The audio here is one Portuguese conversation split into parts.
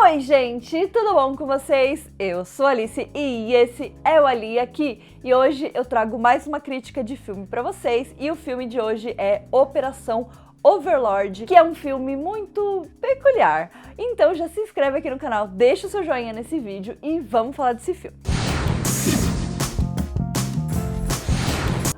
Oi gente, tudo bom com vocês? Eu sou a Alice e esse é o Ali aqui. E hoje eu trago mais uma crítica de filme pra vocês e o filme de hoje é Operação Overlord, que é um filme muito peculiar. Então já se inscreve aqui no canal, deixa o seu joinha nesse vídeo e vamos falar desse filme.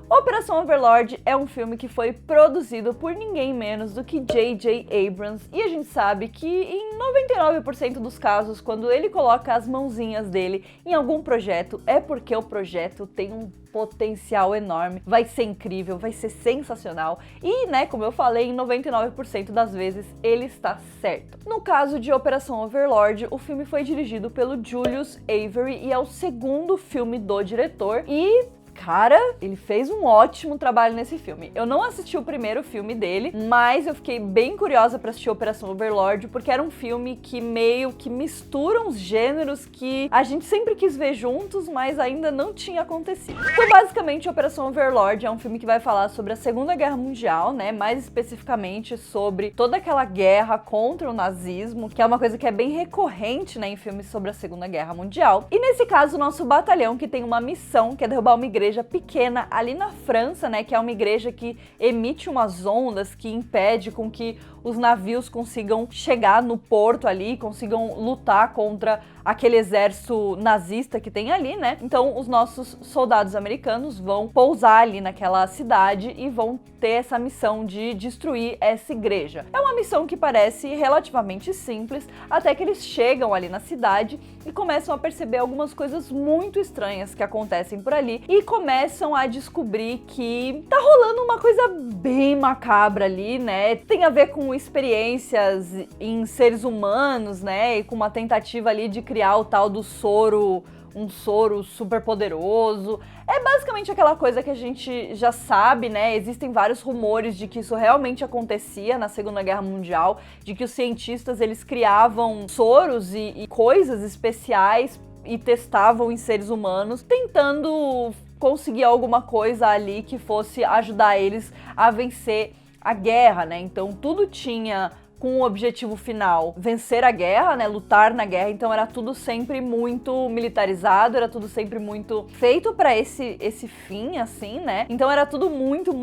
Operação Overlord é um filme que foi produzido por ninguém menos do que J.J. Abrams, e a gente sabe que em 99% dos casos, quando ele coloca as mãozinhas dele em algum projeto, é porque o projeto tem um potencial enorme, vai ser incrível, vai ser sensacional e, né, como eu falei, em 99% das vezes ele está certo. No caso de Operação Overlord, o filme foi dirigido pelo Julius Avery e é o segundo filme do diretor e... cara, ele fez um ótimo trabalho nesse filme. Eu não assisti o primeiro filme dele, mas eu fiquei bem curiosa pra assistir Operação Overlord, porque era um filme que meio que mistura uns gêneros que a gente sempre quis ver juntos, mas ainda não tinha acontecido. Então, basicamente, Operação Overlord é um filme que vai falar sobre a Segunda Guerra Mundial, né? Mais especificamente sobre toda aquela guerra contra o nazismo, que é uma coisa que é bem recorrente, né, em filmes sobre a Segunda Guerra Mundial. E nesse caso, o nosso batalhão, que tem uma missão, que é derrubar uma igreja pequena ali na França, né, que é uma igreja que emite umas ondas que impede com que os navios consigam chegar no porto ali, consigam lutar contra aquele exército nazista que tem ali, né? Então os nossos soldados americanos vão pousar ali naquela cidade e vão ter essa missão de destruir essa igreja. É uma missão que parece relativamente simples, até que eles chegam ali na cidade e começam a perceber algumas coisas muito estranhas que acontecem por ali e começam a descobrir que tá rolando uma coisa bem macabra ali, né? Tem a ver com experiências em seres humanos, né? E com uma tentativa ali de criar o tal do soro, um soro super poderoso. É basicamente aquela coisa que a gente já sabe, né? Existem vários rumores de que isso realmente acontecia na Segunda Guerra Mundial, de que os cientistas eles criavam soros e coisas especiais e testavam em seres humanos, tentando conseguir alguma coisa ali que fosse ajudar eles a vencer a guerra, né? Então tudo tinha com o objetivo final vencer a guerra, né, lutar na guerra, então era tudo sempre muito militarizado, era tudo sempre muito feito pra esse fim, assim, né, então era tudo muito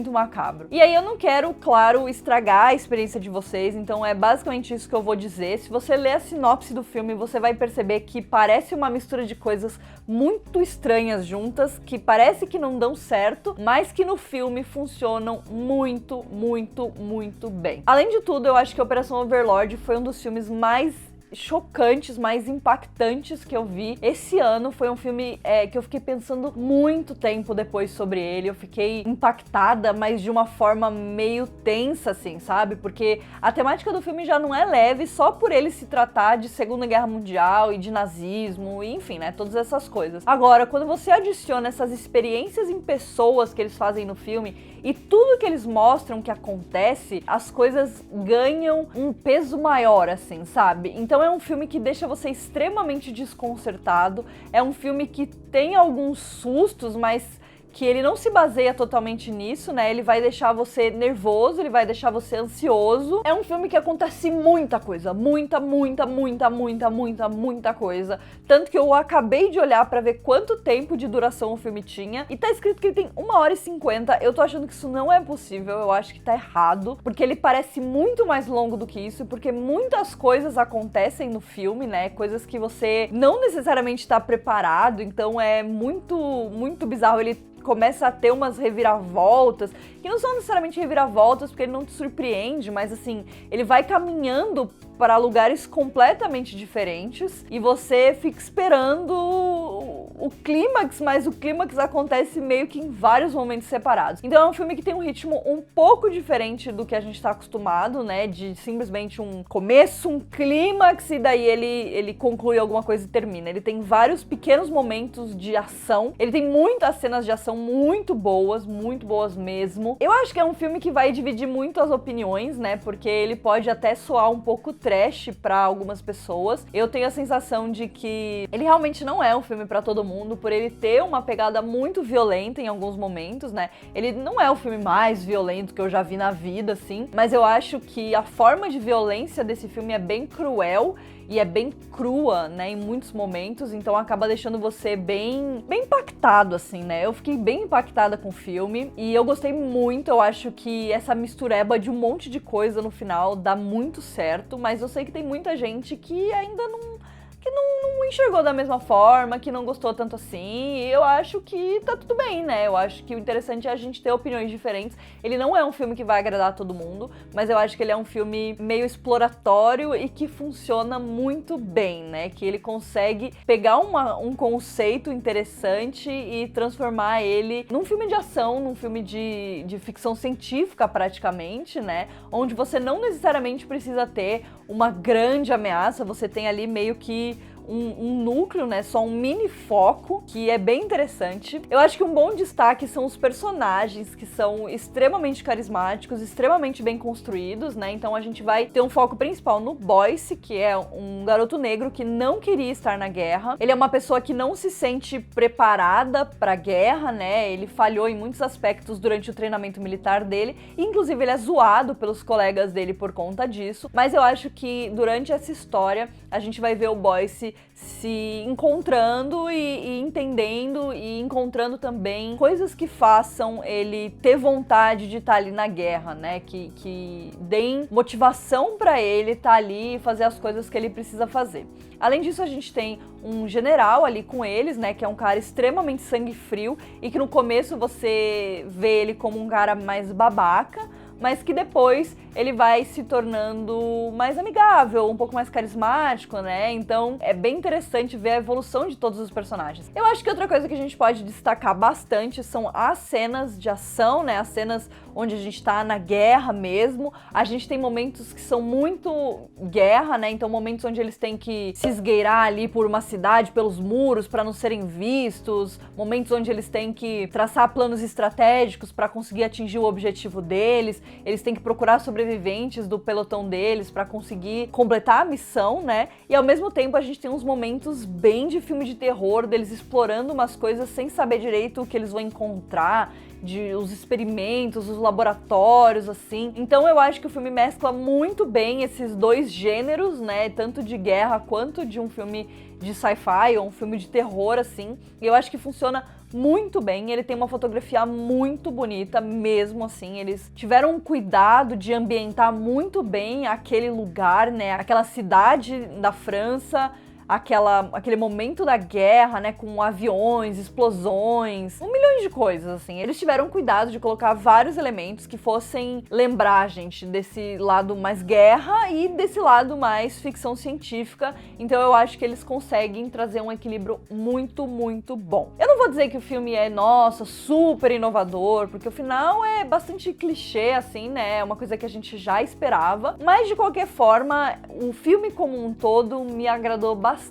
macabro. E aí eu não quero, claro, estragar a experiência de vocês, então é basicamente isso que eu vou dizer. Se você ler a sinopse do filme, você vai perceber que parece uma mistura de coisas muito estranhas juntas, que parece que não dão certo, mas que no filme funcionam muito bem. Além de tudo, eu acho que Operação Overlord foi um dos filmes mais chocantes, mais impactantes que eu vi esse ano. Foi um filme que eu fiquei pensando muito tempo depois sobre ele. Eu fiquei impactada, mas de uma forma meio tensa, assim, sabe? Porque a temática do filme já não é leve só por ele se tratar de Segunda Guerra Mundial e de nazismo, e enfim, né? Todas essas coisas. Agora, quando você adiciona essas experiências em pessoas que eles fazem no filme e tudo que eles mostram que acontece, as coisas ganham um peso maior, assim, sabe? Então é um filme que deixa você extremamente desconcertado, é um filme que tem alguns sustos, mas que ele não se baseia totalmente nisso, né? Ele vai deixar você nervoso, ele vai deixar você ansioso. É um filme que acontece muita coisa, muita coisa. Tanto que eu acabei de olhar pra ver quanto tempo de duração o filme tinha e tá escrito que ele tem 1h50. Eu tô achando que isso não é possível, eu acho que tá errado, porque ele parece muito mais longo do que isso, porque muitas coisas acontecem no filme, né? Coisas que você não necessariamente tá preparado, então é muito bizarro. Ele começa a ter umas reviravoltas, que não são necessariamente reviravoltas, porque ele não te surpreende, mas assim, ele vai caminhando para lugares completamente diferentes e você fica esperando o clímax, mas o clímax acontece meio que em vários momentos separados. Então é um filme que tem um ritmo um pouco diferente do que a gente tá acostumado, né, de simplesmente um começo, um clímax e daí ele conclui alguma coisa e termina. Ele tem vários pequenos momentos de ação, ele tem muitas cenas de ação muito boas mesmo. Eu acho que é um filme que vai dividir muito as opiniões, né, porque ele pode até soar um pouco trash pra algumas pessoas. Eu tenho a sensação de que ele realmente não é um filme pra todo mundo, por ele ter uma pegada muito violenta em alguns momentos, né? Ele não é o filme mais violento que eu já vi na vida, assim, mas eu acho que a forma de violência desse filme é bem cruel e é bem crua, né, em muitos momentos, então acaba deixando você bem impactado, assim, né? Eu fiquei bem impactada com o filme e eu gostei muito. Eu acho que essa mistureba de um monte de coisa no final dá muito certo, mas eu sei que tem muita gente que ainda não enxergou da mesma forma, que não gostou tanto assim, e eu acho que tá tudo bem, né? Eu acho que o interessante é a gente ter opiniões diferentes. Ele não é um filme que vai agradar todo mundo, mas eu acho que ele é um filme meio exploratório e que funciona muito bem, né? Que ele consegue pegar um conceito interessante e transformar ele num filme de ação, num filme de ficção científica praticamente, né? Onde você não necessariamente precisa ter uma grande ameaça, você tem ali meio que um núcleo, né, só um mini foco, que é bem interessante. Eu acho que um bom destaque são os personagens, que são extremamente carismáticos, extremamente bem construídos, né, então a gente vai ter um foco principal no Boyce, que é um garoto negro que não queria estar na guerra. Ele é uma pessoa que não se sente preparada para a guerra, né, ele falhou em muitos aspectos durante o treinamento militar dele, e inclusive ele é zoado pelos colegas dele por conta disso, mas eu acho que durante essa história a gente vai ver o Boyce se encontrando e entendendo e encontrando também coisas que façam ele ter vontade de estar ali na guerra, né? Que deem motivação pra ele estar ali e fazer as coisas que ele precisa fazer. Além disso, a gente tem um general ali com eles, né? Que é um cara extremamente sangue frio e que no começo você vê ele como um cara mais babaca, mas que depois ele vai se tornando mais amigável, um pouco mais carismático, né? Então é bem interessante ver a evolução de todos os personagens. Eu acho que outra coisa que a gente pode destacar bastante são as cenas de ação, né? As cenas onde a gente tá na guerra mesmo. A gente tem momentos que são muito guerra, né? Então momentos onde eles têm que se esgueirar ali por uma cidade, pelos muros, para não serem vistos. Momentos onde eles têm que traçar planos estratégicos para conseguir atingir o objetivo deles. Eles têm que procurar sobreviventes do pelotão deles para conseguir completar a missão, né? E ao mesmo tempo a gente tem uns momentos bem de filme de terror, deles explorando umas coisas sem saber direito o que eles vão encontrar, os experimentos, os laboratórios, assim. Então eu acho que o filme mescla muito bem esses dois gêneros, né? Tanto de guerra quanto de um filme de sci-fi ou um filme de terror, assim. E eu acho que funciona muito bem. Ele tem uma fotografia muito bonita, mesmo assim. Eles tiveram um cuidado de ambientar muito bem aquele lugar, né? Aquela cidade da França, aquele momento da guerra, né, com aviões, explosões, milhões de coisas, assim. Eles tiveram cuidado de colocar vários elementos que fossem lembrar a gente desse lado mais guerra e desse lado mais ficção científica. Então eu acho que eles conseguem trazer um equilíbrio muito, muito bom. Eu não vou dizer que o filme é, nossa, super inovador, porque o final é bastante clichê, assim, né, é uma coisa que a gente já esperava, mas de qualquer forma, o filme como um todo me agradou bastante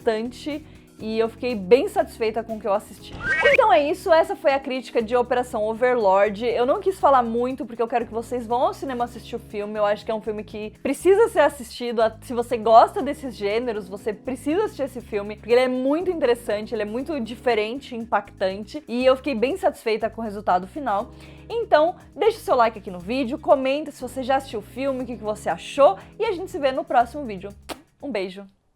e eu fiquei bem satisfeita com o que eu assisti. Então é isso, essa foi a crítica de Operação Overlord. Eu não quis falar muito porque eu quero que vocês vão ao cinema assistir o filme. Eu acho que é um filme que precisa ser assistido. Se você gosta desses gêneros, você precisa assistir esse filme, porque ele é muito interessante, ele é muito diferente, impactante, e eu fiquei bem satisfeita com o resultado final. Então, deixa o seu like aqui no vídeo, comenta se você já assistiu o filme, o que você achou, e a gente se vê no próximo vídeo. Um beijo!